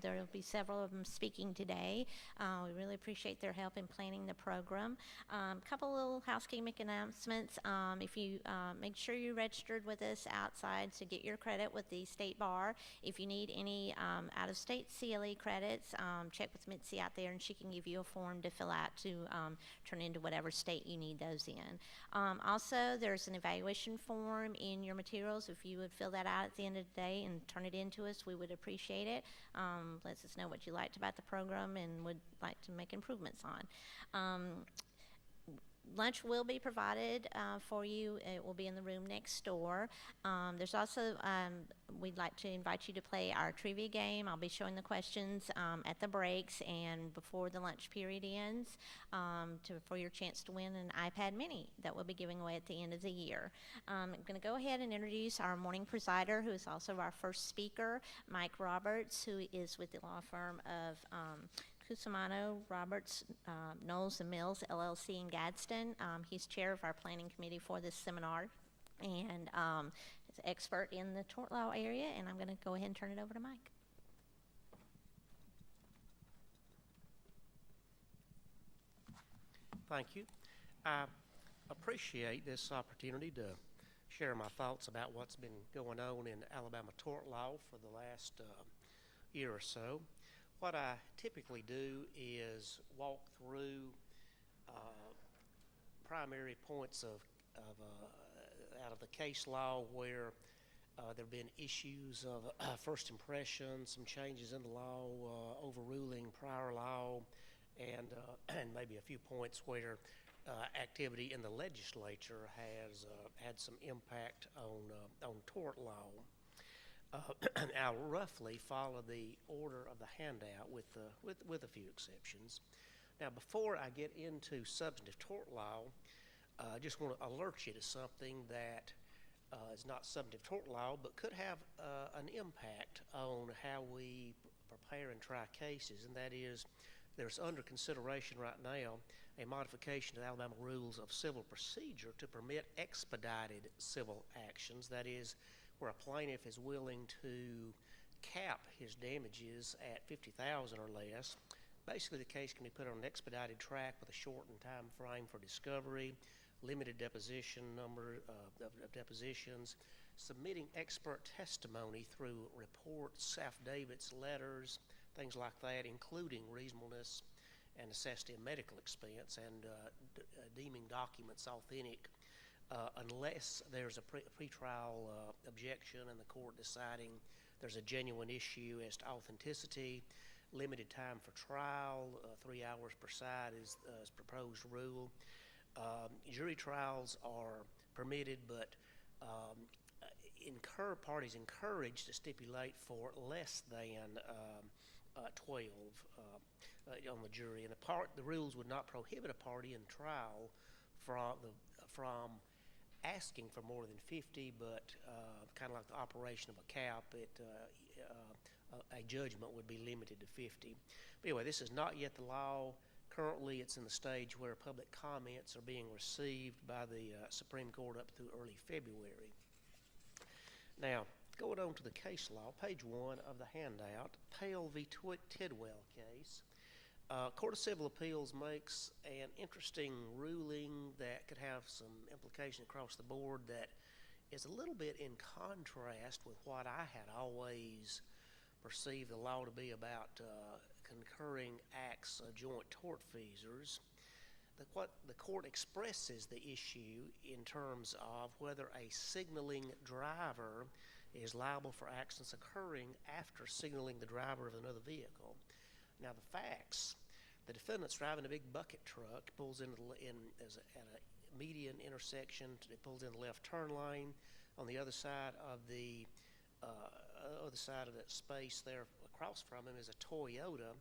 There will be several of them speaking today. We really appreciate their help in planning the program. Couple little housekeeping announcements. If you make sure you're registered with us outside to get your credit with the state bar. If you need any out-of-state CLE credits, check with Mitzi out there, and she can give you a form to fill out to turn into whatever state you need those in. Also, there's an evaluation form in your materials. If you would fill that out at the end of the day and turn it in to us, we would appreciate it. Lets us know what you liked about the program and would like to make improvements on. Lunch will be provided for you. It will be in the room next door. There's also, we'd like to invite you to play our trivia game. I'll be showing the questions at the breaks and before the lunch period ends for your chance to win an iPad mini that we'll be giving away at the end of the year. I'm going to go ahead and introduce our morning presider, who is also our first speaker, Mike Roberts, who is with the law firm of Cusimano, Roberts, Knowles and Mills, LLC in Gadsden. He's chair of our planning committee for this seminar and is an expert in the tort law area, and I'm going to go ahead and turn it over to Mike. Thank you. I appreciate this opportunity to share my thoughts about what's been going on in Alabama tort law for the last year or so. What I typically do is walk through primary points out of the case law where there have been issues of first impression, some changes in the law, overruling prior law, and maybe a few points where activity in the legislature has had some impact on tort law. I'll roughly follow the order of the handout with a few exceptions. Now, before I get into substantive tort law, I just want to alert you to something that is not substantive tort law, but could have an impact on how we prepare and try cases, and that is there's under consideration right now a modification to the Alabama Rules of Civil Procedure to permit expedited civil actions, that is, where a plaintiff is willing to cap his damages at $50,000 or less. Basically, the case can be put on an expedited track with a shortened time frame for discovery, limited deposition number of depositions, submitting expert testimony through reports, affidavits, letters, things like that, including reasonableness and necessity of medical expense, and deeming documents authentic unless there's a pretrial objection and the court deciding there's a genuine issue as to authenticity. Limited time for trial, 3 hours per side is proposed rule. Jury trials are permitted, but parties encouraged to stipulate for less than 12 on the jury. And the rules would not prohibit a party in trial from asking for more than 50, but kind of like the operation of a cap, a judgment would be limited to 50. But anyway, this is not yet the law. Currently, it's in the stage where public comments are being received by the Supreme Court up through early February. Now, going on to the case law, page 1 of the handout, Pale v. Tidwell case. Court of Civil Appeals makes an interesting ruling that could have some implication across the board that is a little bit in contrast with what I had always perceived the law to be about concurring acts of joint tortfeasors. What the court expresses the issue in terms of whether a signaling driver is liable for accidents occurring after signaling the driver of another vehicle. Now, the facts: the defendant's driving a big bucket truck, pulls at a median intersection, it pulls in the left turn lane. On the other side of that space there across from him is a Toyota.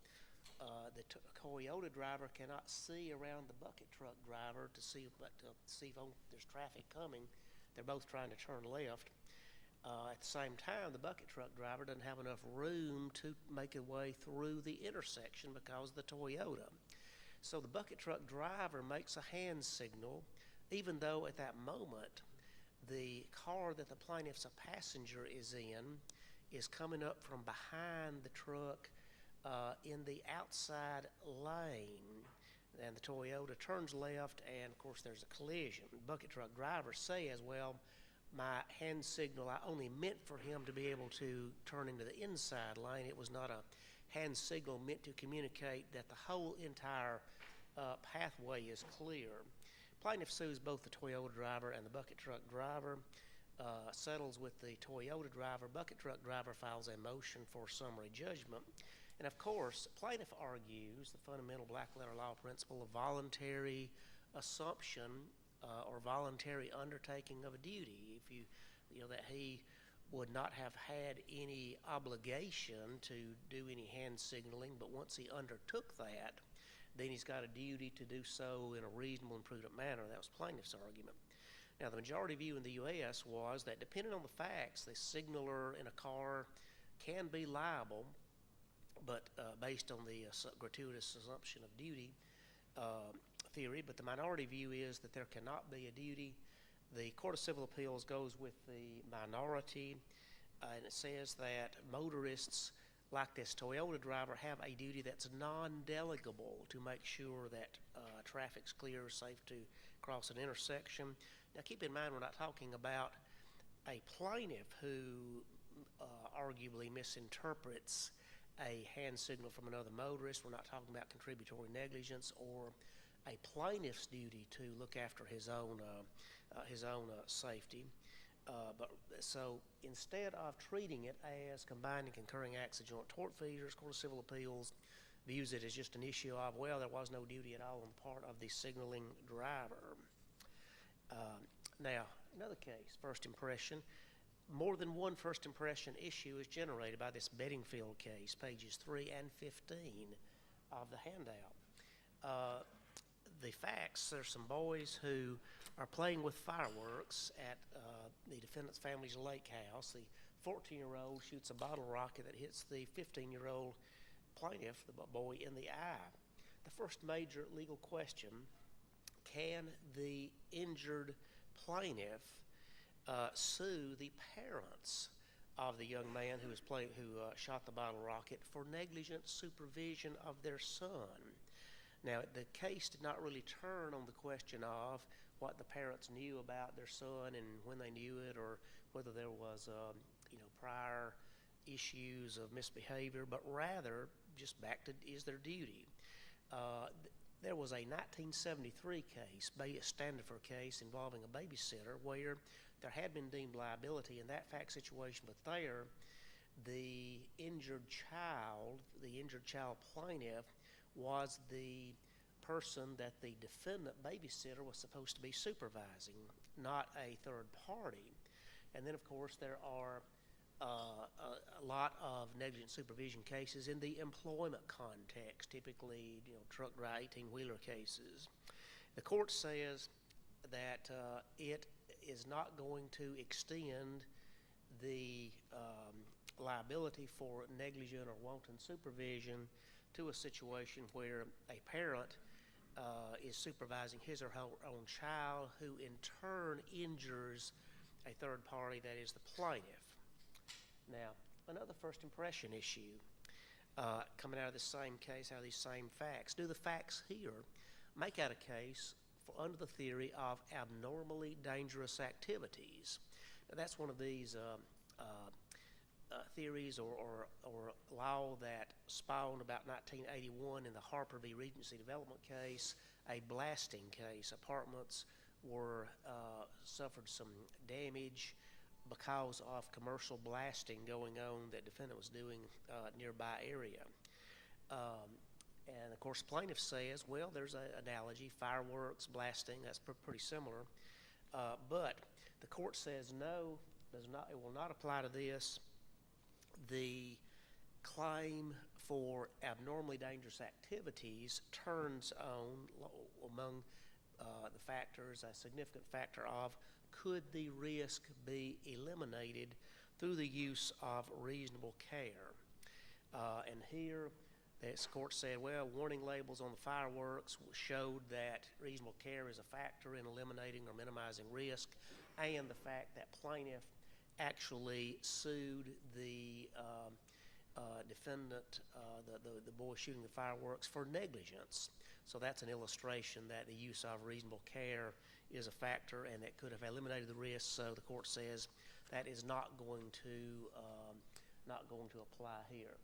The Toyota driver cannot see around the bucket truck driver to see if there's traffic coming. They're both trying to turn left. At the same time, the bucket truck driver doesn't have enough room to make a way through the intersection because of the Toyota. So the bucket truck driver makes a hand signal, even though at that moment the car that the plaintiff's a passenger is in is coming up from behind the truck in the outside lane, and the Toyota turns left, and of course there's a collision. The bucket truck driver says, well, my hand signal, I only meant for him to be able to turn into the inside lane. It was not a hand signal meant to communicate that the whole entire pathway is clear. Plaintiff sues both the Toyota driver and the bucket truck driver, settles with the Toyota driver. Bucket truck driver files a motion for summary judgment. And of course, plaintiff argues the fundamental black letter law principle of voluntary assumption or voluntary undertaking of a duty. If you know that he would not have had any obligation to do any hand signaling, but once he undertook that, then he's got a duty to do so in a reasonable and prudent manner. That was plaintiff's argument. Now, the majority view in the U.S. was that depending on the facts, the signaler in a car can be liable, but based on the gratuitous assumption of duty theory, but the minority view is that there cannot be a duty. The Court of Civil Appeals goes with the minority, and it says that motorists like this Toyota driver have a duty that's non-delegable to make sure that traffic's clear, safe to cross an intersection. Now keep in mind, we're not talking about a plaintiff who arguably misinterprets a hand signal from another motorist. We're not talking about contributory negligence or a plaintiff's duty to look after his own safety. But so instead of treating it as combined and concurring acts of joint tortfeasors, Court of Civil Appeals views it as just an issue of, well, there was no duty at all on the part of the signaling driver. Now, another case, first impression. More than one first impression issue is generated by this Bedingfield case, pages 3 and 15 of the handout. The facts, there's some boys who are playing with fireworks at the defendant's family's lake house. The 14-year-old shoots a bottle rocket that hits the 15-year-old plaintiff, the boy, in the eye. The first major legal question, can the injured plaintiff sue the parents of the young man who shot the bottle rocket for negligent supervision of their son? Now, the case did not really turn on the question of what the parents knew about their son and when they knew it, or whether there was prior issues of misbehavior, but rather just back to, is their duty. There was a 1973 case, a Standifer case, involving a babysitter where there had been deemed liability in that fact situation, but there the injured child plaintiff was the person that the defendant babysitter was supposed to be supervising, not a third party. And then, of course, there are a lot of negligent supervision cases in the employment context, typically truck driver 18-wheeler cases. The court says that it is not going to extend the liability for negligent or wanton supervision to a situation where a parent is supervising his or her own child, who in turn injures a third party, that is the plaintiff. Now, another first impression issue coming out of this same case, out of these same facts. Do the facts here make out a case under the theory of abnormally dangerous activities? Now, that's one of these theories or law that spawned about 1981 in the Harper v. Regency Development case, a blasting case. Apartments suffered some damage because of commercial blasting going on that defendant was doing nearby area. And of course, the plaintiff says, well, there's an analogy, fireworks, blasting, that's pretty similar. But the court says no, it will not apply to this. The claim for abnormally dangerous activities turns on, among the factors, a significant factor of, could the risk be eliminated through the use of reasonable care? And here, this court said, well, warning labels on the fireworks showed that reasonable care is a factor in eliminating or minimizing risk, and the fact that plaintiff actually sued the defendant, the boy shooting the fireworks, for negligence. So that's an illustration that the use of reasonable care is a factor and that could have eliminated the risk. So the court says that is not going to apply here.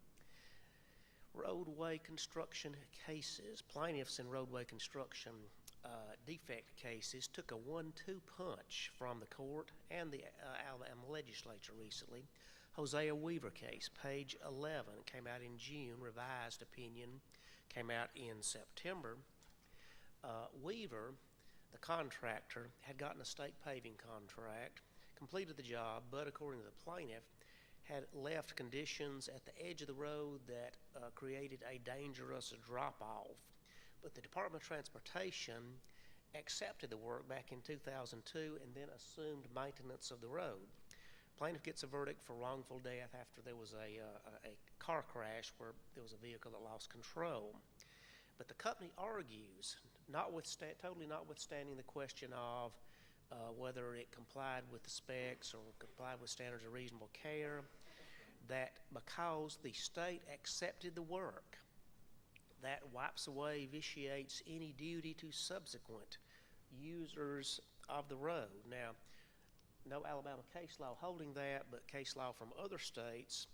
Roadway construction cases. Plaintiffs in roadway construction defect cases took a 1-2 punch from the court and the Alabama legislature recently. Hosea Weaver case, page 11, came out in June. Revised opinion came out in September. Weaver, the contractor, had gotten a state paving contract, completed the job, but according to the plaintiff, had left conditions at the edge of the road that created a dangerous drop-off. But the Department of Transportation accepted the work back in 2002 and then assumed maintenance of the road. Plaintiff gets a verdict for wrongful death after there was a car crash where there was a vehicle that lost control. But the company argues, totally notwithstanding the question of whether it complied with the specs or complied with standards of reasonable care, that because the state accepted the work, that wipes away, vitiates any duty to subsequent users of the road. Now, no Alabama case law holding that, but case law from other states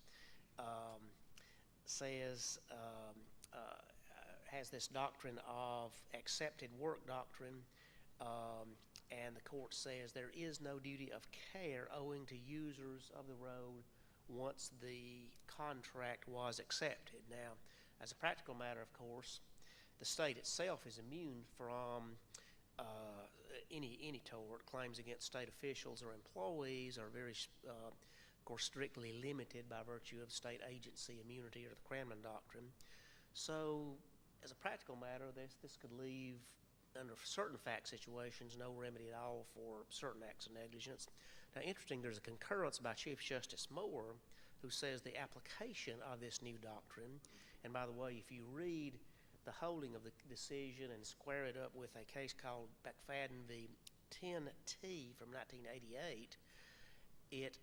has this doctrine of accepted work doctrine, and the court says there is no duty of care owing to users of the road once the contract was accepted. Now, as a practical matter, of course, the state itself is immune from any tort. Claims against state officials or employees are very, of course, strictly limited by virtue of state agency immunity or the Cranman Doctrine. So, as a practical matter, this could leave, under certain fact situations, no remedy at all for certain acts of negligence. Now, interesting, there's a concurrence by Chief Justice Moore who says the application of this new doctrine, and by the way, if you read the holding of the decision and square it up with a case called McFadden v. 10T from 1988, it's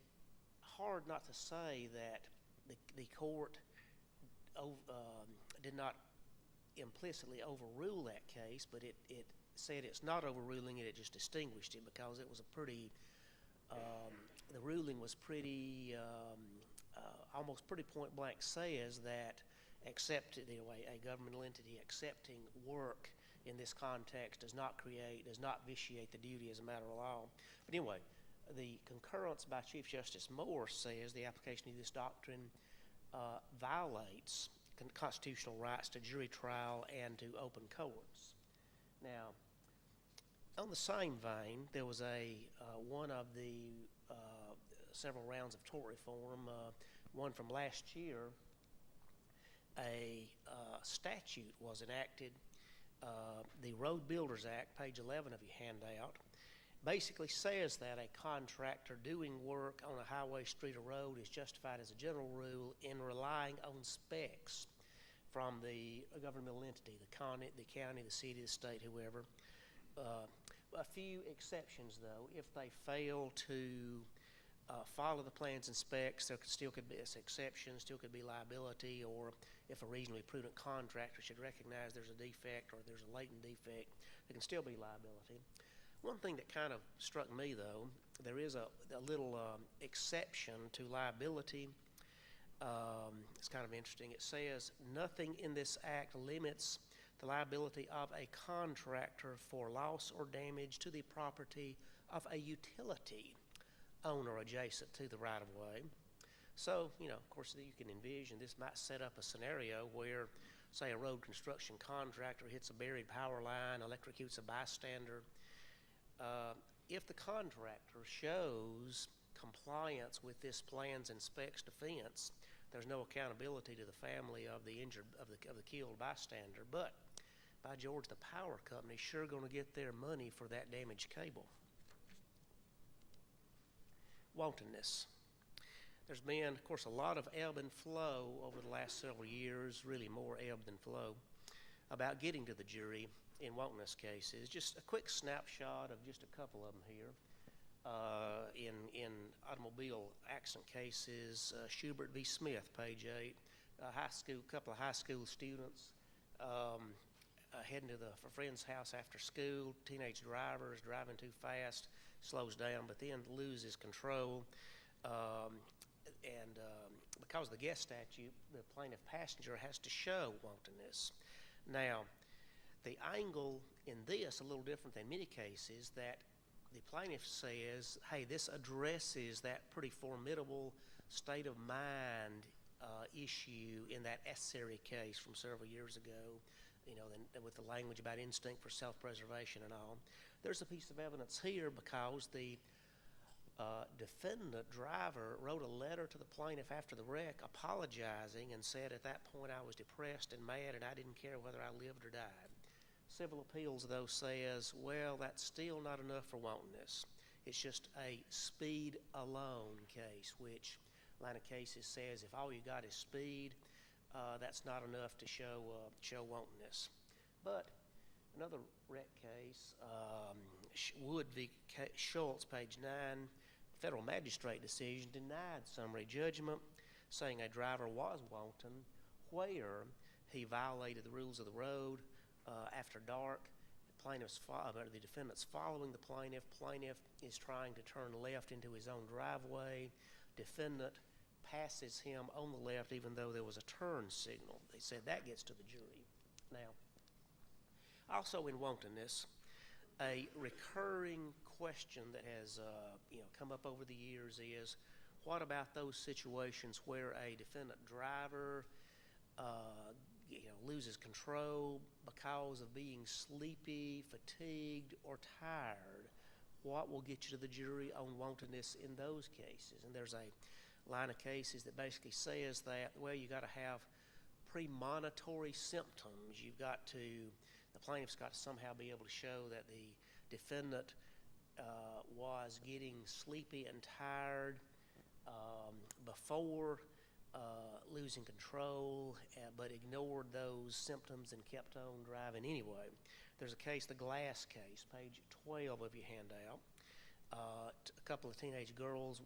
hard not to say that the court did not implicitly overrule that case, but it said it's not overruling it, it just distinguished it because it was a pretty, the ruling was pretty, almost pretty point blank says that a governmental entity accepting work in this context does not vitiate the duty as a matter of law. But anyway, the concurrence by Chief Justice Moore says the application of this doctrine violates constitutional rights to jury trial and to open courts. Now, on the same vein, there was one of the several rounds of tort reform, one from last year. A statute was enacted, the Road Builders Act, page 11 of your handout, basically says that a contractor doing work on a highway, street, or road is justified as a general rule in relying on specs from the governmental entity, the county, the city, the state, whoever. A few exceptions, though. If they fail to follow the plans and specs, there still could be exceptions, still could be liability, or if a reasonably prudent contractor should recognize there's a defect or there's a latent defect, there can still be liability. One thing that kind of struck me, though, there is a little exception to liability. It's kind of interesting. It says, nothing in this act limits the liability of a contractor for loss or damage to the property of a utility owner adjacent to the right-of-way. So, of course, you can envision this might set up a scenario where, say, a road construction contractor hits a buried power line, electrocutes a bystander. If the contractor shows compliance with this plans and specs defense, there's no accountability to the family of the injured, of the killed bystander. But, by George, the power company's sure going to get their money for that damaged cable. Wantonness. There's been, of course, a lot of ebb and flow over the last several years, really more ebb than flow, about getting to the jury in wantonness cases. Just a quick snapshot of just a couple of them here. in automobile accident cases. Schubert v. Smith, page 8. Couple of high school students heading to a friend's house after school. Teenage driver is driving too fast, slows down, but then loses control. Because of the guest statute, the plaintiff passenger has to show wantonness. Now, the angle in this, a little different than many cases, that the plaintiff says, hey, this addresses that pretty formidable state of mind issue in that Essary case from several years ago, with the language about instinct for self-preservation and all. There's a piece of evidence here because the defendant driver wrote a letter to the plaintiff after the wreck apologizing and said, at that point I was depressed and mad and I didn't care whether I lived or died. Civil Appeals, though, says, well, that's still not enough for wantonness. It's just a speed alone case, which line of cases says if all you got is speed, that's not enough to show wantonness. But another wreck case, Wood v. Schultz, page 9, federal magistrate decision denied summary judgment, saying a driver was wanton where he violated the rules of the road after dark. The defendant's following the plaintiff. Plaintiff is trying to turn left into his own driveway. Defendant passes him on the left even though there was a turn signal. They said that gets to the jury. Now, also in wantonness, a recurring question that has come up over the years is, what about those situations where a defendant driver loses control because of being sleepy, fatigued, or tired? What will get you to the jury on wantonness in those cases? And there's a line of cases that basically says that, well, you got to have premonitory symptoms. The plaintiff's got to somehow be able to show that the defendant was getting sleepy and tired before losing control, but ignored those symptoms and kept on driving anyway. There's a case, the Glass case, page 12 of your handout. A couple of teenage girls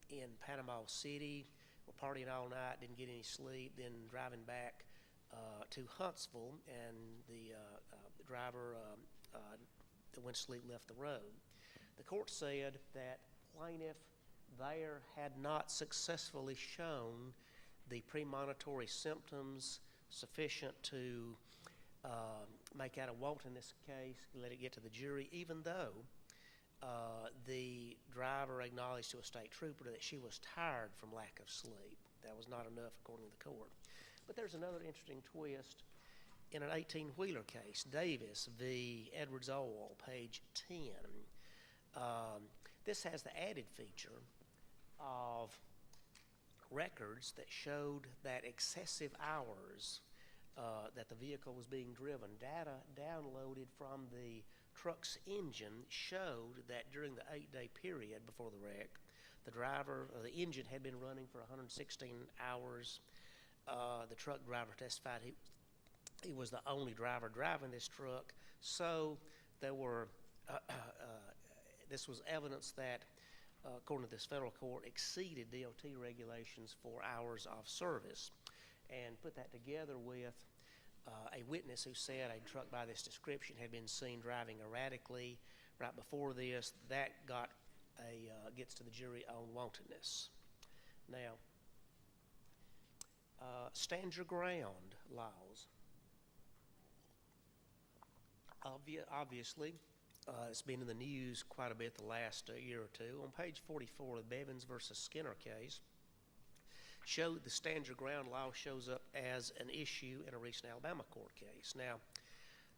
in Panama City were partying all night, didn't get any sleep, then driving back to Huntsville, and the driver that went to sleep left the road. The court said that plaintiff there had not successfully shown the premonitory symptoms sufficient to make out a wantonness case, let it get to the jury, even though the driver acknowledged to a state trooper that she was tired from lack of sleep. That was not enough according to the court. But there's another interesting twist in an 18-wheeler case, Davis v. Edwards Oil, page 10. This has the added feature of records that showed that excessive hours that the vehicle was being driven. Data downloaded from the truck's engine showed that during the 8-day period before the wreck, the engine had been running for 116 hours. The truck driver testified he was the only driver driving this truck. So there were this was evidence that, according to this federal court, exceeded DOT regulations for hours of service. And put that together with a witness who said a truck by this description had been seen driving erratically right before this, that gets to the jury on wantonness. Now, stand your ground laws. Obviously, it's been in the news quite a bit the last year or two. On page 44 of the Bevins versus Skinner case, showed the stand your ground law shows up as an issue in a recent Alabama court case. Now,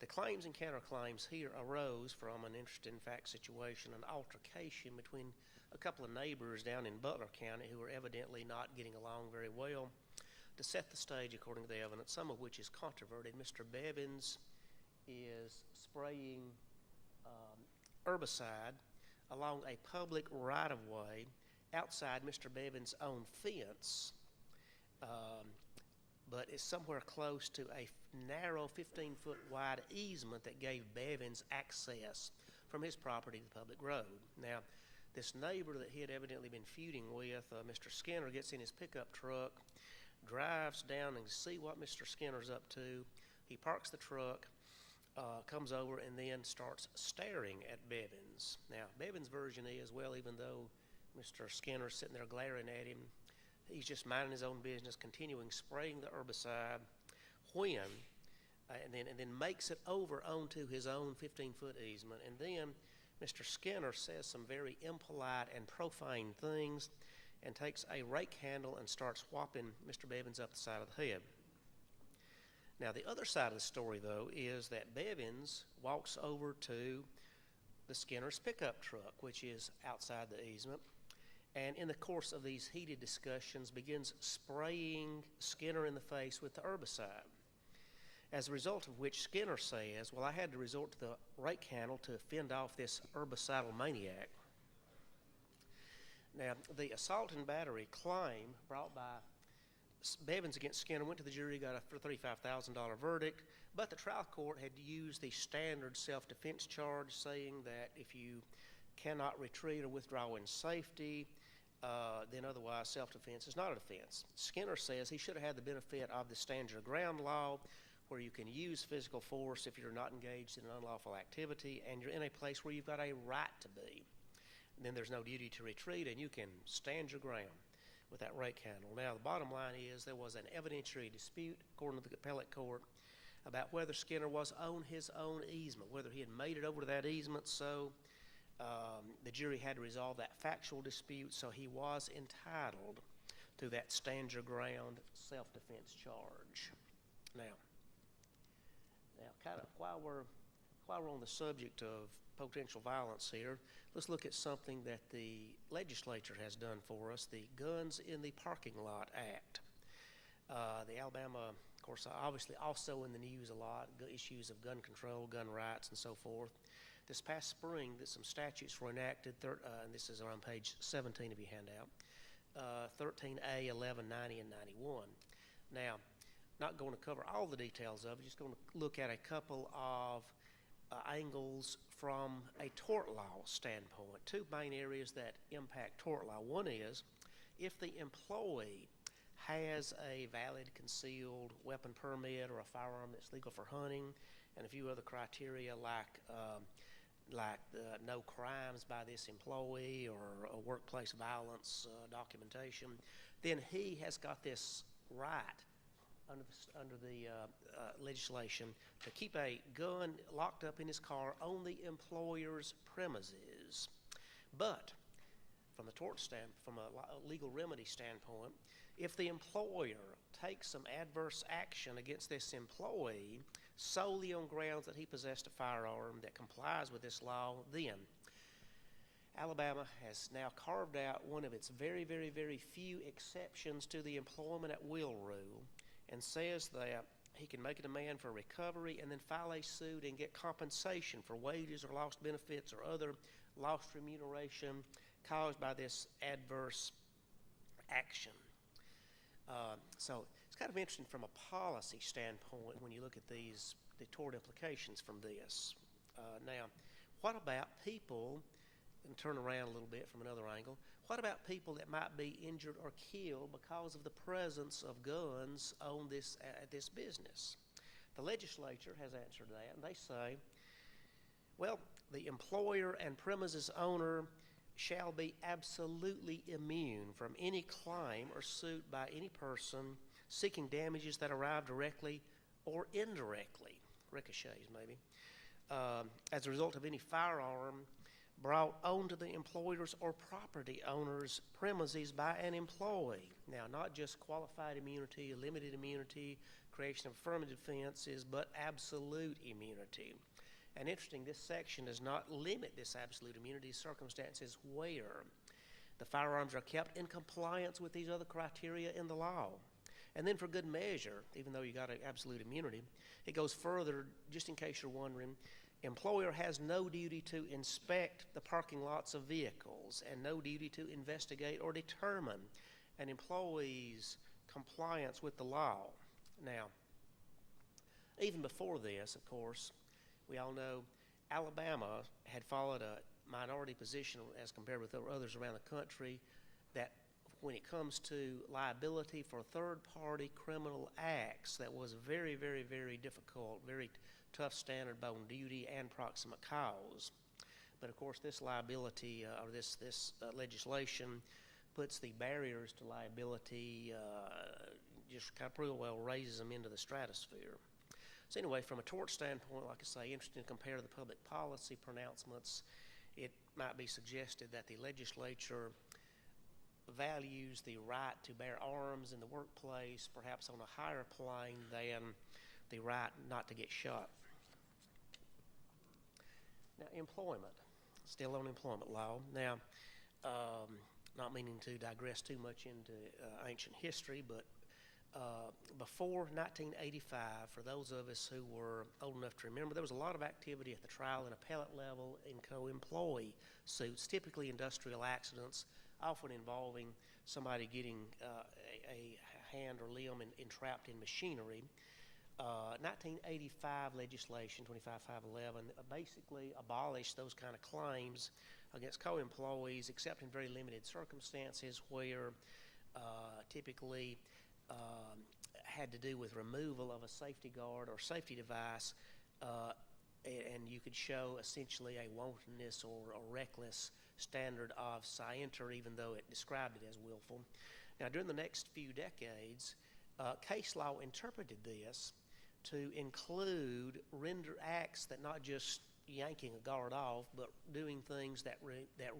the claims and counterclaims here arose from an interesting fact situation, an altercation between a couple of neighbors down in Butler County who were evidently not getting along very well. To set the stage, according to the evidence, some of which is controverted, Mr. Bevins is spraying herbicide along a public right-of-way outside Mr. Bevins' own fence, but it's somewhere close to a narrow 15-foot wide easement that gave Bevins access from his property to the public road. Now, this neighbor that he had evidently been feuding with, Mr. Skinner, gets in his pickup truck, drives down and see what Mr. Skinner's up to. He parks the truck, comes over, and then starts staring at Bevins. Now, Bevins' version is, well, even though Mr. Skinner's sitting there glaring at him, he's just minding his own business, continuing spraying the herbicide when, and then makes it over onto his own 15-foot easement. And then Mr. Skinner says some very impolite and profane things and takes a rake handle and starts whopping Mr. Bevins up the side of the head. Now, the other side of the story, though, is that Bevins walks over to the Skinner's pickup truck, which is outside the easement, and in the course of these heated discussions begins spraying Skinner in the face with the herbicide. As a result of which Skinner says, well, I had to resort to the rake handle to fend off this herbicidal maniac. Now, the assault and battery claim brought by Bevins against Skinner went to the jury, got a $35,000 verdict, but the trial court had used the standard self-defense charge, saying that if you cannot retreat or withdraw in safety, then otherwise self-defense is not a defense. Skinner says he should have had the benefit of the stand your ground law, where you can use physical force if you're not engaged in an unlawful activity and you're in a place where you've got a right to be. And then there's no duty to retreat, and you can stand your ground with that rake handle. Now, the bottom line is there was an evidentiary dispute, according to the appellate court, about whether Skinner was on his own easement, whether he had made it over to that easement. So the jury had to resolve that factual dispute, so he was entitled to that stand your ground self-defense charge. Now, kind of while we're on the subject of potential violence here, let's look at something that the legislature has done for us, the Guns in the Parking Lot Act. The Alabama, of course, obviously also in the news a lot, issues of gun control, gun rights, and so forth. This past spring, some statutes were enacted, and this is on page 17 of your handout, 13A, 11, 90, and 91. Now, not going to cover all the details of it, just going to look at a couple of angles from a tort law standpoint. Two main areas that impact tort law. One is if the employee has a valid concealed weapon permit or a firearm that's legal for hunting, and a few other criteria like no crimes by this employee or a workplace violence documentation, then he has got this right under the legislation to keep a gun locked up in his car on the employer's premises. But from a legal remedy standpoint, if the employer takes some adverse action against this employee solely on grounds that he possessed a firearm that complies with this law, then Alabama has now carved out one of its very, very, very few exceptions to the employment at will rule, and says that he can make a demand for recovery and then file a suit and get compensation for wages or lost benefits or other lost remuneration caused by this adverse action. So it's kind of interesting from a policy standpoint when you look at the tort implications from this. Now, what about people, and turn around a little bit from another angle, what about people that might be injured or killed because of the presence of guns on this business? The legislature has answered that, and they say, well, the employer and premises owner shall be absolutely immune from any claim or suit by any person seeking damages that arrive directly or indirectly, ricochets maybe, as a result of any firearm brought onto the employer's or property owner's premises by an employee. Now, not just qualified immunity, limited immunity, creation of affirmative defenses, but absolute immunity. And interesting, this section does not limit this absolute immunity to circumstances where the firearms are kept in compliance with these other criteria in the law. And then for good measure, even though you got an absolute immunity, it goes further, just in case you're wondering, employer has no duty to inspect the parking lots of vehicles and no duty to investigate or determine an employee's compliance with the law. Now, even before this, of course, we all know Alabama had followed a minority position as compared with others around the country, that when it comes to liability for third-party criminal acts, that was very, very, very difficult, very tough standard both on duty and proximate cause. But of course, this liability or this legislation puts the barriers to liability, just kind of pretty well raises them into the stratosphere. So anyway, from a tort standpoint, like I say, interesting to compare the public policy pronouncements. It might be suggested that the legislature values the right to bear arms in the workplace perhaps on a higher plane than the right not to get shot. Now, employment, still on employment law. Now, not meaning to digress too much into ancient history, but before 1985, for those of us who were old enough to remember, there was a lot of activity at the trial and appellate level in co-employee suits, typically industrial accidents, often involving somebody getting a hand or limb entrapped in machinery. 1985 legislation, 25511, basically abolished those kind of claims against co-employees, except in very limited circumstances where typically had to do with removal of a safety guard or safety device, and you could show essentially a wantonness or a reckless standard of scienter, even though it described it as willful. Now, during the next few decades, case law interpreted this to include acts that not just yanking a guard off, but doing things that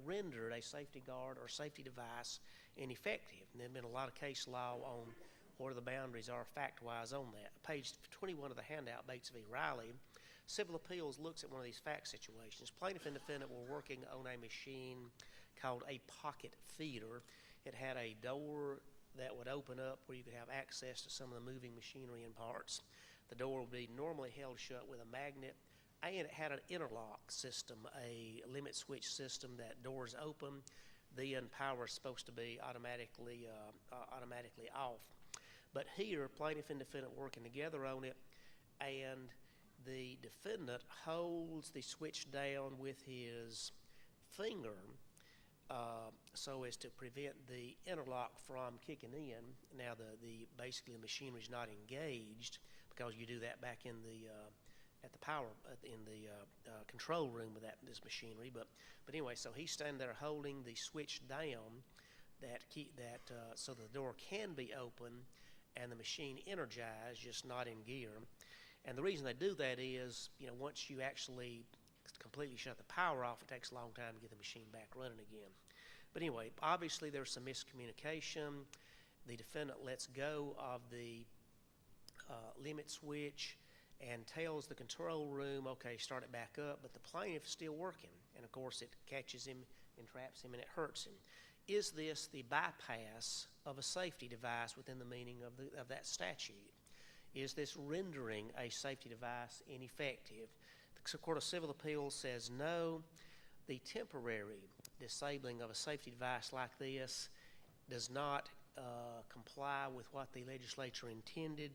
rendered a safety guard or safety device ineffective. And there have been a lot of case law on where the boundaries are fact-wise on that. Page 21 of the handout, Bates v. Riley, Civil Appeals looks at one of these fact situations. Plaintiff and defendant were working on a machine called a pocket feeder. It had a door that would open up where you could have access to some of the moving machinery and parts. The door would be normally held shut with a magnet, and it had an interlock system, a limit switch system that doors open, then power is supposed to be automatically off. But here, plaintiff and defendant working together on it, and the defendant holds the switch down with his finger so as to prevent the interlock from kicking in. Now, basically the machinery is not engaged because you do that back in the control room of this machinery. But anyway, so he's standing there holding the switch down so the door can be open and the machine energized, just not in gear. And the reason they do that is, once you actually completely shut the power off, it takes a long time to get the machine back running again. But anyway, obviously there's some miscommunication. The defendant lets go of the limit switch and tells the control room, okay, start it back up, but the plaintiff's still working. And of course it catches him, entraps him, and it hurts him. Is this the bypass of a safety device within the meaning of that statute? Is this rendering a safety device ineffective? The Court of Civil Appeals says no. The temporary disabling of a safety device like this does not comply with what the legislature intended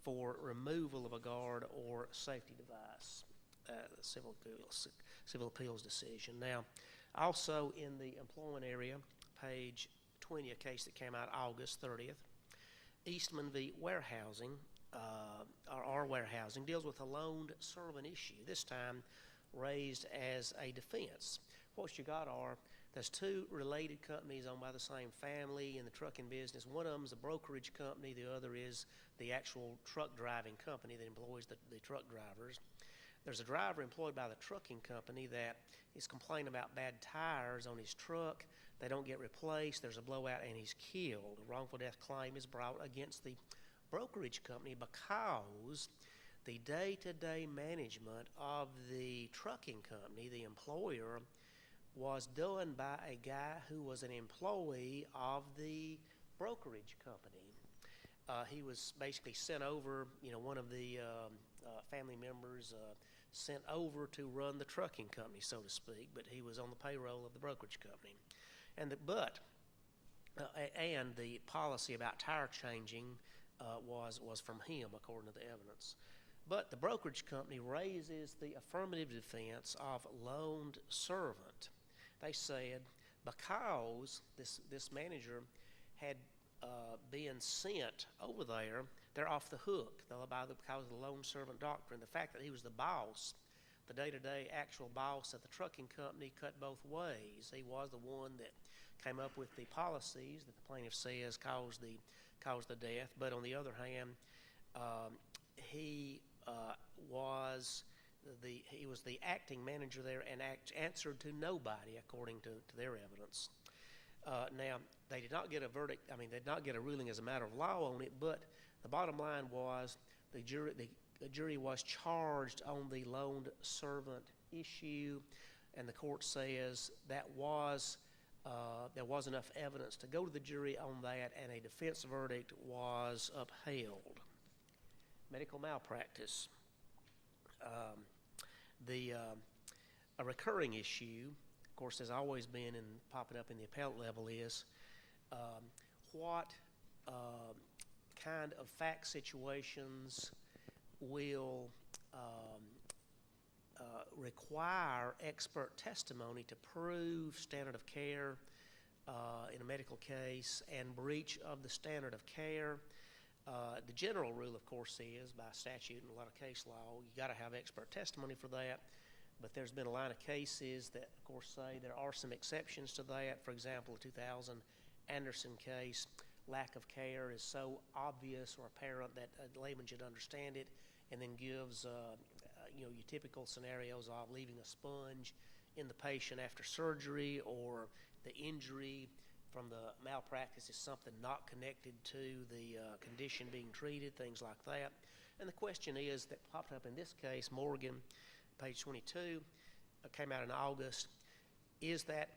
for removal of a guard or safety device. The Civil Appeals decision. Now, also in the employment area, page 20, a case that came out August 30th, Eastman v. Warehousing, or warehousing, deals with a loaned servant issue, this time raised as a defense. What you got there's two related companies owned by the same family in the trucking business. One of them is a brokerage company. The other is the actual truck driving company that employs the truck drivers. There's a driver employed by the trucking company that is complaining about bad tires on his truck. They don't get replaced. There's a blowout and he's killed. A wrongful death claim is brought against the brokerage company because the day-to-day management of the trucking company, the employer, was done by a guy who was an employee of the brokerage company. He was basically sent over, one of the family members sent over to run the trucking company, so to speak, but he was on the payroll of the brokerage company. And the policy about tire changing was from him, according to the evidence. But the brokerage company raises the affirmative defense of loaned servant. They said because this manager had been sent over there, they're off the hook. Because of the loan servant doctrine. The fact that he was the boss, the day-to-day actual boss at the trucking company, cut both ways. He was the one that came up with the policies that the plaintiff says caused the death. But on the other hand, he was the acting manager there and answered to nobody, according to their evidence. Now, they did not get a verdict. I mean, they did not get a ruling as a matter of law on it, but the bottom line was the jury was charged on the loaned servant issue, and the court says that there was enough evidence to go to the jury on that, and a defense verdict was upheld. Medical malpractice. A recurring issue, of course, has always been and popping up in the appellate level is what kind of fact situations will require expert testimony to prove standard of care in a medical case and breach of the standard of care. The general rule, of course, is by statute and a lot of case law, you got to have expert testimony for that. But there's been a line of cases that, of course, say there are some exceptions to that. For example, the 2000 Anderson case, lack of care is so obvious or apparent that a layman should understand it, and then gives your typical scenarios of leaving a sponge in the patient after surgery, or the injury from the malpractice is something not connected to the condition being treated, things like that. And the question is that popped up in this case, Morgan, page 22, came out in August. Is that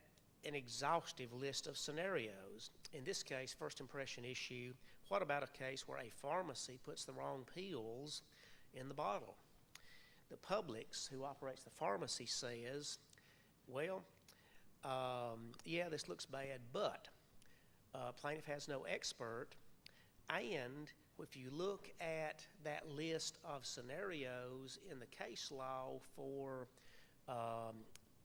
an exhaustive list of scenarios? In this case, first impression issue, what about a case where a pharmacy puts the wrong pills in the bottle? The Publix, who operates the pharmacy, says, well, yeah, this looks bad, but plaintiff has no expert, and if you look at that list of scenarios in the case law for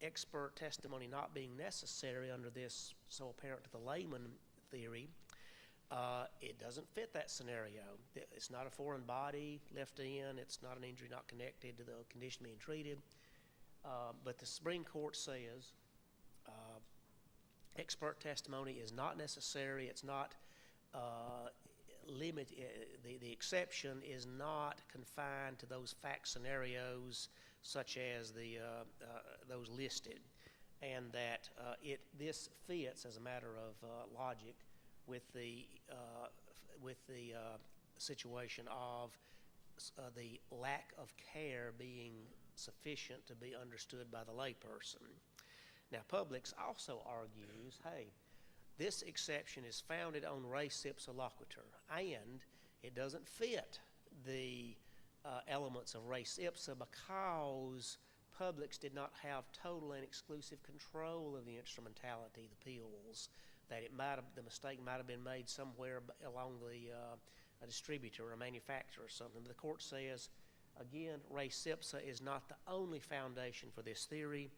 expert testimony not being necessary under this so apparent to the layman theory, it doesn't fit that scenario. It's not a foreign body left in. It's not an injury not connected to the condition being treated. But the Supreme Court says expert testimony is not necessary. It's not limited. The exception is not confined to those fact scenarios such as those listed, and that this fits as a matter of logic with the situation of the lack of care being sufficient to be understood by the layperson. Now, Publix also argues, hey, this exception is founded on res ipsa loquitur, and it doesn't fit the elements of res ipsa because Publix did not have total and exclusive control of the instrumentality, the pills, that the mistake might have been made somewhere along a distributor or a manufacturer or something. But the court says, again, res ipsa is not the only foundation for this theory,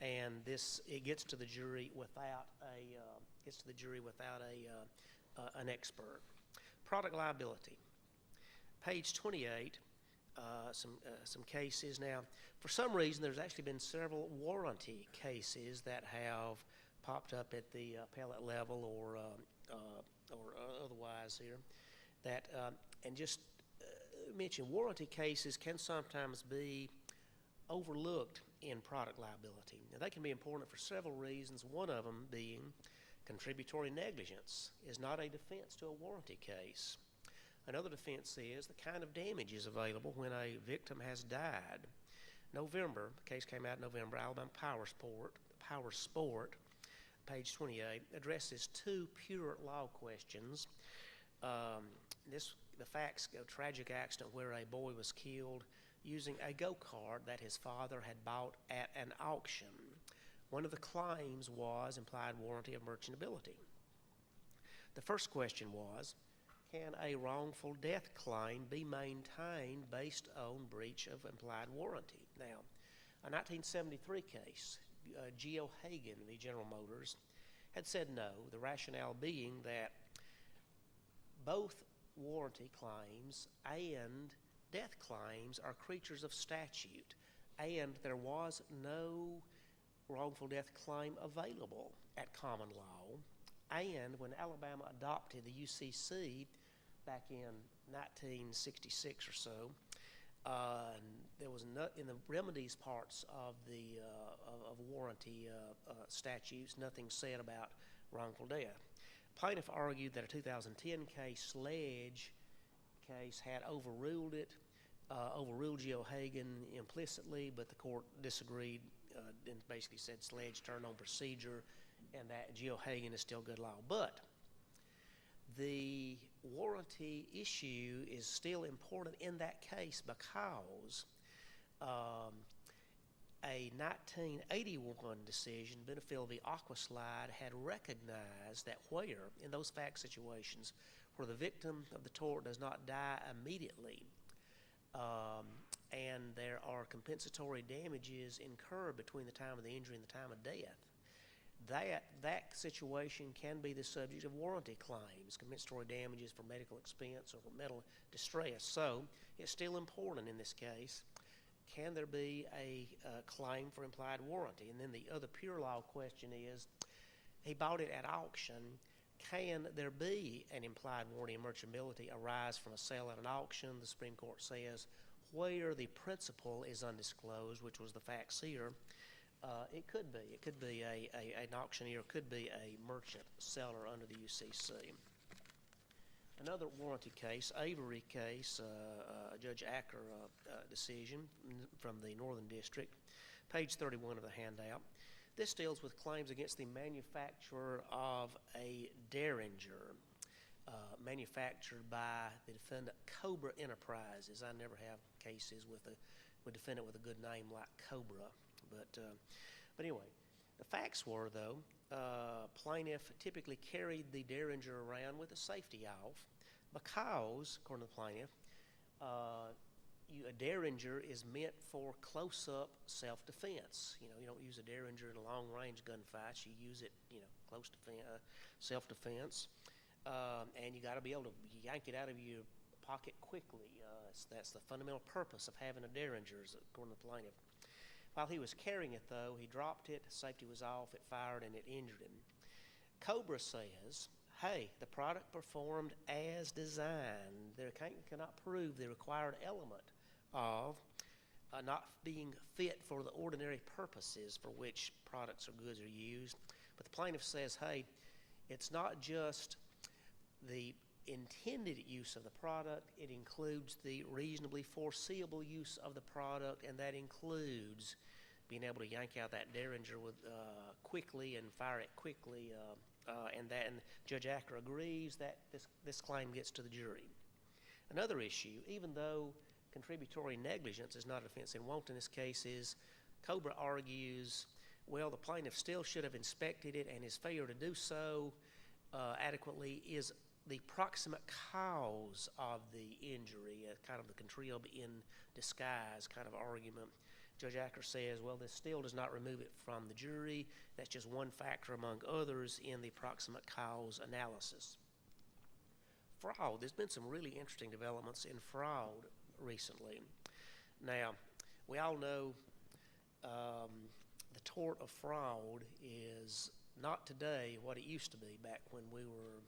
and it gets to the jury without an expert. Product liability, page 28. Some cases. Now, for some reason, there's actually been several warranty cases that have popped up at the appellate level or otherwise here. That and just mention warranty cases can sometimes be overlooked in product liability. Now, they can be important for several reasons. One of them being contributory negligence is not a defense to a warranty case. Another defense is the kind of damage is available when a victim has died. November, the case came out in November, Alabama Power Sport, page 28, addresses two pure law questions. The facts of a tragic accident where a boy was killed using a go-kart that his father had bought at an auction. One of the claims was implied warranty of merchantability. The first question was, can a wrongful death claim be maintained based on breach of implied warranty? Now, a 1973 case, Geo Hagen v. General Motors, had said no, the rationale being that both warranty claims and death claims are creatures of statute, and there was no wrongful death claim available at common law. And when Alabama adopted the UCC back in 1966 or so, there was in the remedies parts of the of warranty statutes, nothing said about wrongful death. Plaintiff argued that a 2010 case, Sledge case, had overruled it, overruled Geo Hagen implicitly, but the court disagreed and basically said Sledge turned on procedure and that Geo Hagen is still good law. But the warranty issue is still important in that case because a 1981 decision, Benefield v. Aquaslide, had recognized that where, in those fact situations, where the victim of the tort does not die immediately, and there are compensatory damages incurred between the time of the injury and the time of death, that situation can be the subject of warranty claims, compensatory damages for medical expense or for mental distress. So it's still important in this case. Can there be a claim for implied warranty? And then the other pure law question is, he bought it at auction. Can there be an implied warranty and merchantability arise from a sale at an auction? The Supreme Court says where the principal is undisclosed, which was the facts here, it could be. It could be an auctioneer, could be a merchant seller under the UCC. Another warranty case, Avery case, Judge Acker decision from the Northern District, page 31 of the handout. This deals with claims against the manufacturer of a Derringer, manufactured by the defendant Cobra Enterprises. I never have cases with a defendant with a good name like Cobra, but anyway, the facts were though, plaintiff typically carried the Derringer around with the safety off because, according to the plaintiff, a Derringer is meant for close-up self-defense. You know, you don't use a Derringer in long-range gunfights. You use it, close self-defense, and you got to be able to yank it out of your pocket quickly. That's the fundamental purpose of having a Derringer, according to the plaintiff. While he was carrying it, though, he dropped it, safety was off, it fired, and it injured him. Cobra says, hey, the product performed as designed. They cannot prove the required element of not being fit for the ordinary purposes for which products or goods are used. But the plaintiff says, hey, it's not just the intended use of the product, it includes the reasonably foreseeable use of the product, and that includes being able to yank out that Derringer quickly and fire it quickly, and Judge Acker agrees that this claim gets to the jury. Another issue, even though contributory negligence is not a defense in wantonness cases, Cobra argues, well, the plaintiff still should have inspected it, and his failure to do so adequately is the proximate cause of the injury, kind of the contrib in disguise kind of argument. Judge Acker says, well, this still does not remove it from the jury. That's just one factor among others in the proximate cause analysis. Fraud. There's been some really interesting developments in fraud recently. Now, we all know the tort of fraud is not today what it used to be back when we were,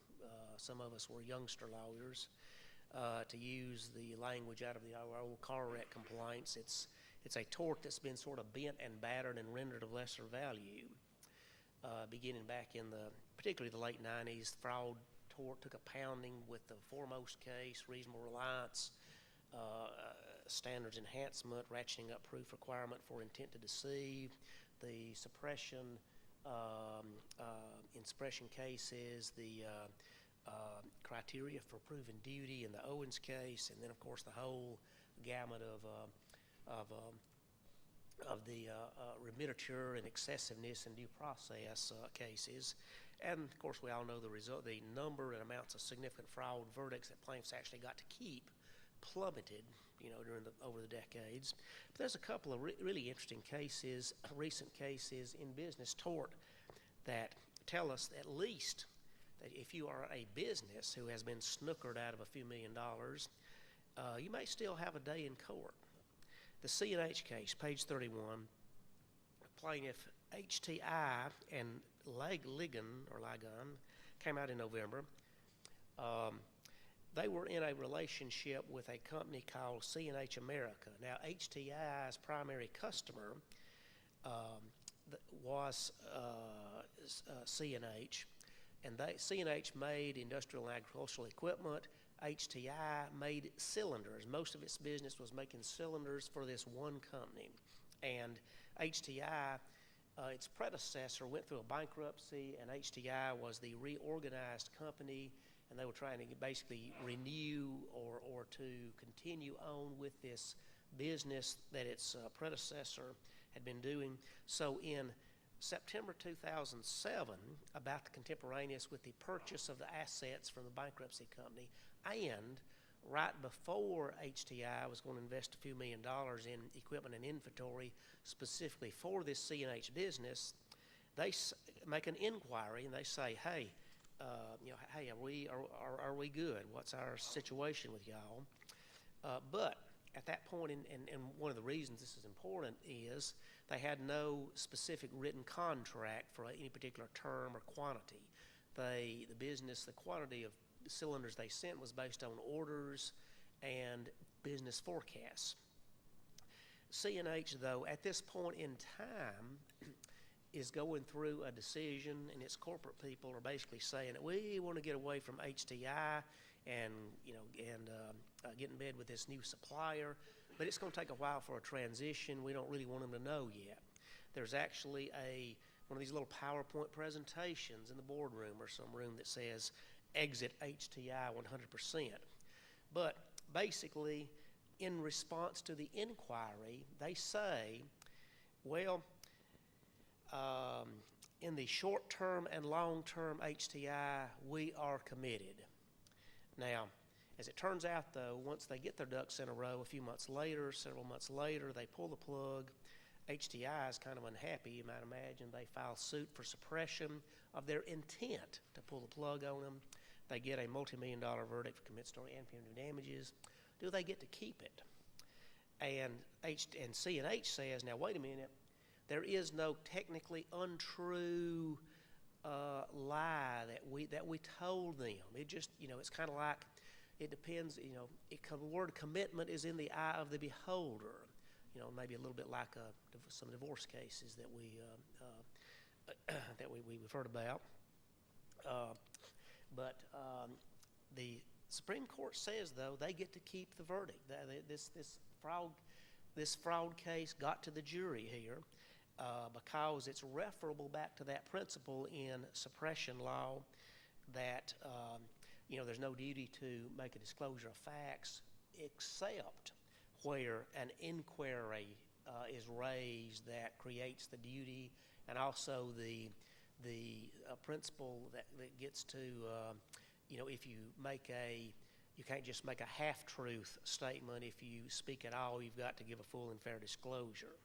some of us were youngster lawyers. To use the language out of our old car wreck complaints, it's a tort that's been sort of bent and battered and rendered of lesser value. Beginning back in particularly the late 90s, fraud tort took a pounding with the Foremost case, reasonable reliance, standards enhancement, ratcheting up proof requirement for intent to deceive, the suppression in suppression cases, the criteria for proven duty in the Owens case, and then of course the whole gamut of the remittiture and excessiveness and due process cases. And of course, we all know the result, the number and amounts of significant fraud verdicts that plaintiffs actually got to keep plummeted, over the decades. But there's a couple of really interesting cases, recent cases in business tort that tell us at least that if you are a business who has been snookered out of a few $1,000,000, you may still have a day in court. The C&H case, page 31, plaintiff HTI and Ligon came out in November. They were in a relationship with a company called C&H America. Now, HTI's primary customer was C&H, and C&H made industrial and agricultural equipment. HTI made cylinders. Most of its business was making cylinders for this one company. And HTI, its predecessor, went through a bankruptcy, and HTI was the reorganized company, and they were trying to basically renew or to continue on with this business that its predecessor had been doing. So in September 2007, about contemporaneous with the purchase of the assets from the bankruptcy company, and right before HTI was going to invest a few $1,000,000 in equipment and inventory specifically for this C&H business, they make an inquiry and they say, hey, hey, are we good? What's our situation with y'all? But at that point, and one of the reasons this is important is they had no specific written contract for any particular term or quantity. The quantity of cylinders they sent was based on orders and business forecasts. C&H, though, at this point in time, is going through a decision, and its corporate people are basically saying that we want to get away from HTI and get in bed with this new supplier, but it's going to take a while for a transition. We don't really want them to know yet. There's actually one of these little PowerPoint presentations in the boardroom or some room that says exit HTI 100%. But basically, in response to the inquiry, they say, well, in the short-term and long-term HTI, we are committed. Now, as it turns out, though, once they get their ducks in a row, a few months later, several months later, they pull the plug. HTI is kind of unhappy, you might imagine. They file suit for suppression of their intent to pull the plug on them. They get a multi-$1,000,000 verdict for compensatory and punitive damages. Do they get to keep it? And C&H says, now wait a minute, there is no technically untrue lie that we told them. It just, it's kind of like, it depends, the word commitment is in the eye of the beholder. Maybe a little bit like some divorce cases that we've heard about. But the Supreme Court says, though, they get to keep the verdict. This fraud case got to the jury here because it's referable back to that principle in suppression law that there's no duty to make a disclosure of facts except where an inquiry is raised that creates the duty, and also the principle that gets to if you can't just make a half-truth statement. If you speak at all, you've got to give a full and fair disclosure.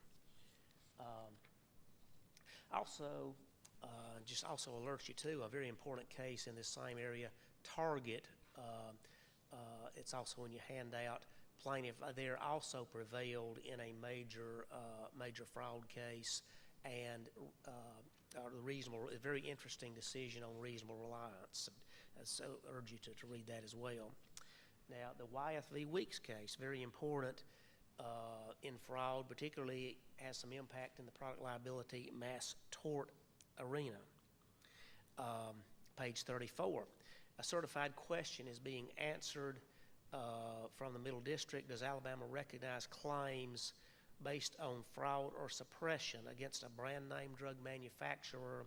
Also alerts you to a very important case in this same area, Target. It's also in your handout. Plaintiff there also prevailed in a major fraud case, and a very interesting decision on reasonable reliance. So I urge you to read that as well. Now, the Wyeth v. Weeks case, very important in fraud, particularly has some impact in the product liability mass tort arena. Page 34. A certified question is being answered from the Middle District. Does Alabama recognize claims based on fraud or suppression against a brand name drug manufacturer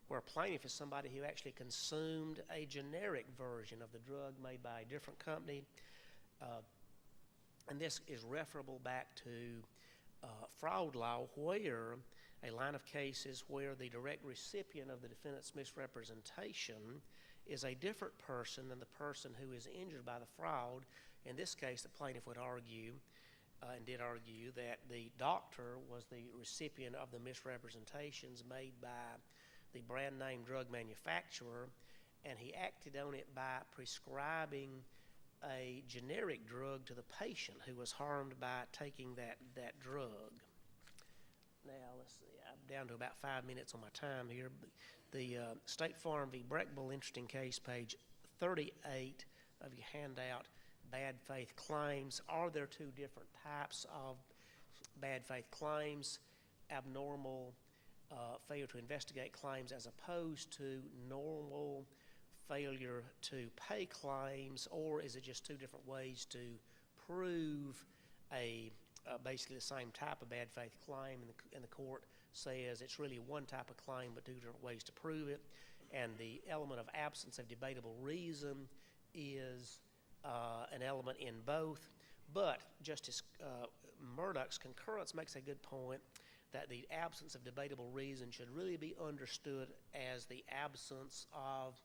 where a plaintiff is somebody who actually consumed a generic version of the drug made by a different company? And this is referable back to fraud law, where a line of cases where the direct recipient of the defendant's misrepresentation is a different person than the person who is injured by the fraud. In this case, the plaintiff would argue, and did argue, that the doctor was the recipient of the misrepresentations made by the brand name drug manufacturer, and he acted on it by prescribing a generic drug to the patient who was harmed by taking that drug. Now, let's see, I'm down to about 5 minutes on my time here. The State Farm v. Breckbull, interesting case, page 38 of your handout, bad faith claims. Are there two different types of bad faith claims? Abnormal failure to investigate claims as opposed to normal failure to pay claims, or is it just two different ways to prove basically the same type of bad faith claim, and the court says it's really one type of claim but two different ways to prove it, and the element of absence of debatable reason is an element in both. But Justice Murdoch's concurrence makes a good point that the absence of debatable reason should really be understood as the absence of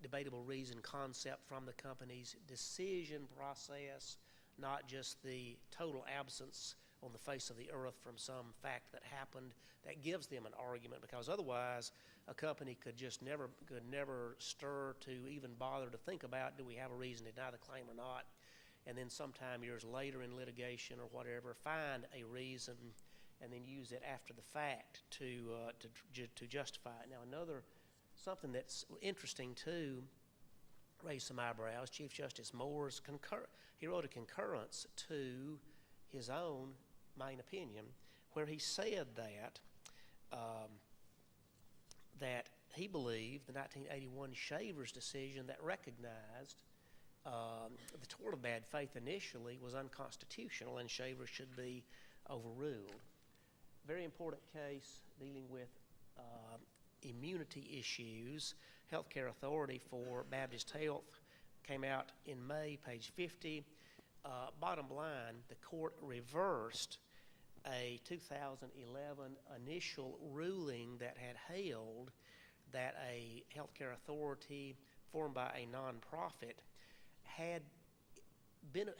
debatable reason concept from the company's decision process, not just the total absence on the face of the earth from some fact that happened that gives them an argument, because otherwise a company could never stir to even bother to think about, do we have a reason to deny the claim or not, and then sometime years later in litigation or whatever find a reason and then use it after the fact to justify it. Now, something that's interesting too, raised some eyebrows. Chief Justice Moore's he wrote a concurrence to his own main opinion, where he said that he believed the 1981 Shavers decision that recognized the tort of bad faith initially was unconstitutional and Shavers should be overruled. Very important case dealing with immunity issues. Healthcare Authority for Baptist Health came out in May, page 50. Bottom line, the court reversed a 2011 initial ruling that had held that a healthcare authority formed by a nonprofit had been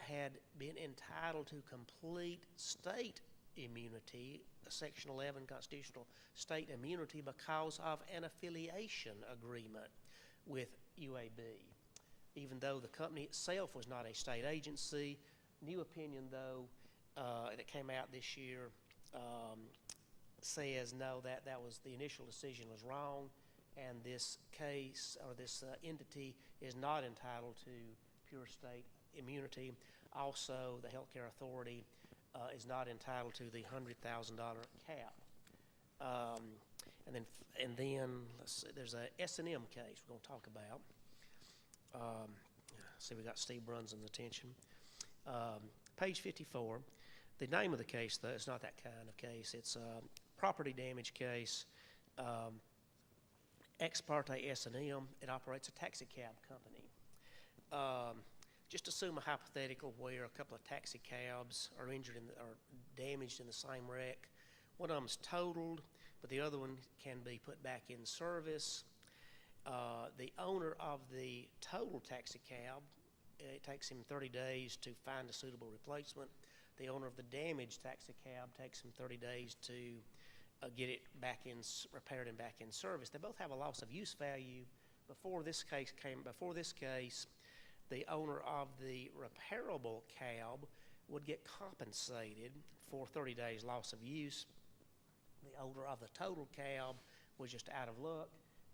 entitled to complete state immunity, Section 11 constitutional state immunity, because of an affiliation agreement with UAB. Even though the company itself was not a state agency, new opinion though that came out this year says no, that was the initial decision was wrong, and this case or this entity is not entitled to pure state immunity. Also, the healthcare authority is not entitled to the $100,000 cap. And then let's see, there's a S&M case we're going to talk about. See, we got Steve Brunson's attention. Page 54. The name of the case, though, it's not that kind of case. It's a property damage case. Ex parte S&M. It operates a taxi cab company. Just assume a hypothetical where a couple of taxi cabs are injured or damaged in the same wreck. One of them's totaled, but the other one can be put back in service. The owner of the total taxi cab, it takes him 30 days to find a suitable replacement. The owner of the damaged taxi cab takes him 30 days to get it repaired and back in service. They both have a loss of use value. Before this case, the owner of the repairable cab would get compensated for 30 days loss of use. The owner of the total cab was just out of luck.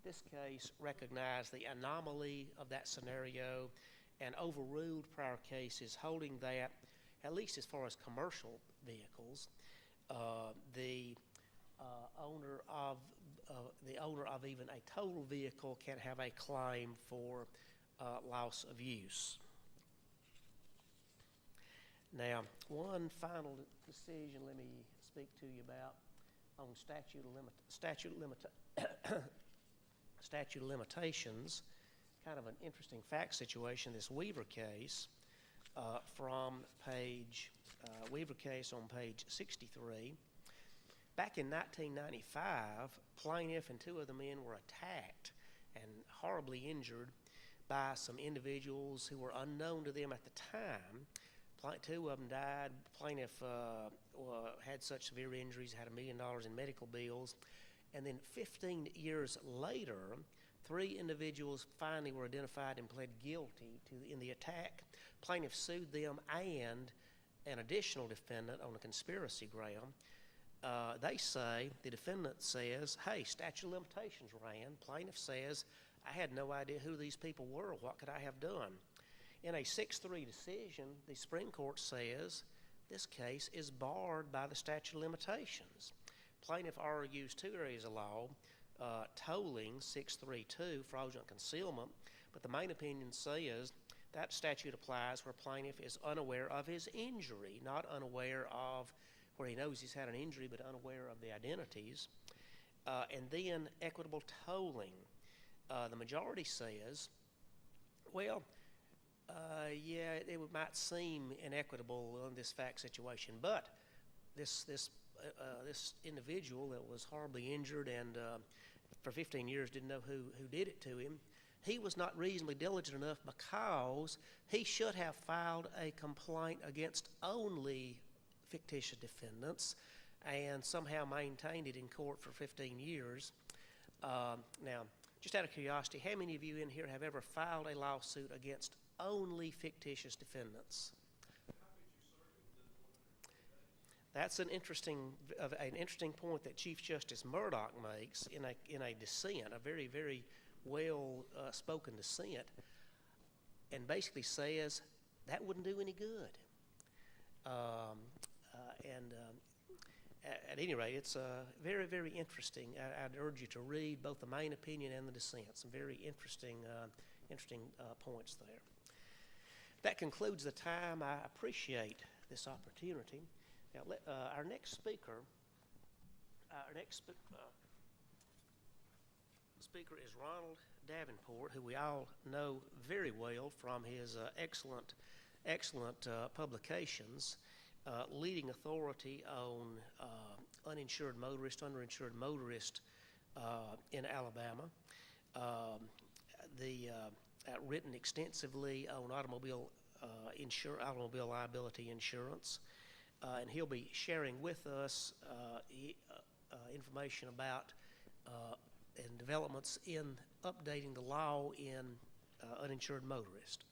This case recognized the anomaly of that scenario and overruled prior cases holding that, at least as far as commercial vehicles, the owner of even a total vehicle can have a claim for loss of use. Now, one final decision let me speak to you about on statute of limitations. Kind of an interesting fact situation. This Weaver case Weaver case on page 63. Back in 1995, plaintiff and two other men were attacked and horribly injured by some individuals who were unknown to them at the time. Two of them died. Plaintiff had such severe injuries, had $1 million in medical bills. And then 15 years later, three individuals finally were identified and pled guilty in the attack. Plaintiff sued them and an additional defendant on a conspiracy ground. They say, the defendant says, hey, statute of limitations ran. Plaintiff says, I had no idea who these people were. What could I have done? In a 6-3 decision, the Supreme Court says this case is barred by the statute of limitations. Plaintiff argues two areas of law, tolling 632, fraudulent concealment, but the main opinion says that statute applies where plaintiff is unaware of his injury, not unaware of where he knows he's had an injury, but unaware of the identities. And then equitable tolling. The majority says, well, yeah, it might seem inequitable in this fact situation, but this individual that was horribly injured and for 15 years didn't know who did it to him, he was not reasonably diligent enough because he should have filed a complaint against only fictitious defendants and somehow maintained it in court for 15 years. Now, just out of curiosity, how many of you in here have ever filed a lawsuit against only fictitious defendants? That's an interesting point that Chief Justice Murdoch makes in a dissent, a very, very well spoken dissent, and basically says that wouldn't do any good. At any rate, it's very, very interesting. I'd urge you to read both the main opinion and the dissent. Some very interesting points there. That concludes the time. I appreciate this opportunity. Now, our next speaker is Ronald Davenport, who we all know very well from his excellent publications, leading authority on uninsured motorist, underinsured motorist in Alabama. Written extensively on automobile liability insurance. And he'll be sharing with us information about and developments in updating the law in uninsured motorist.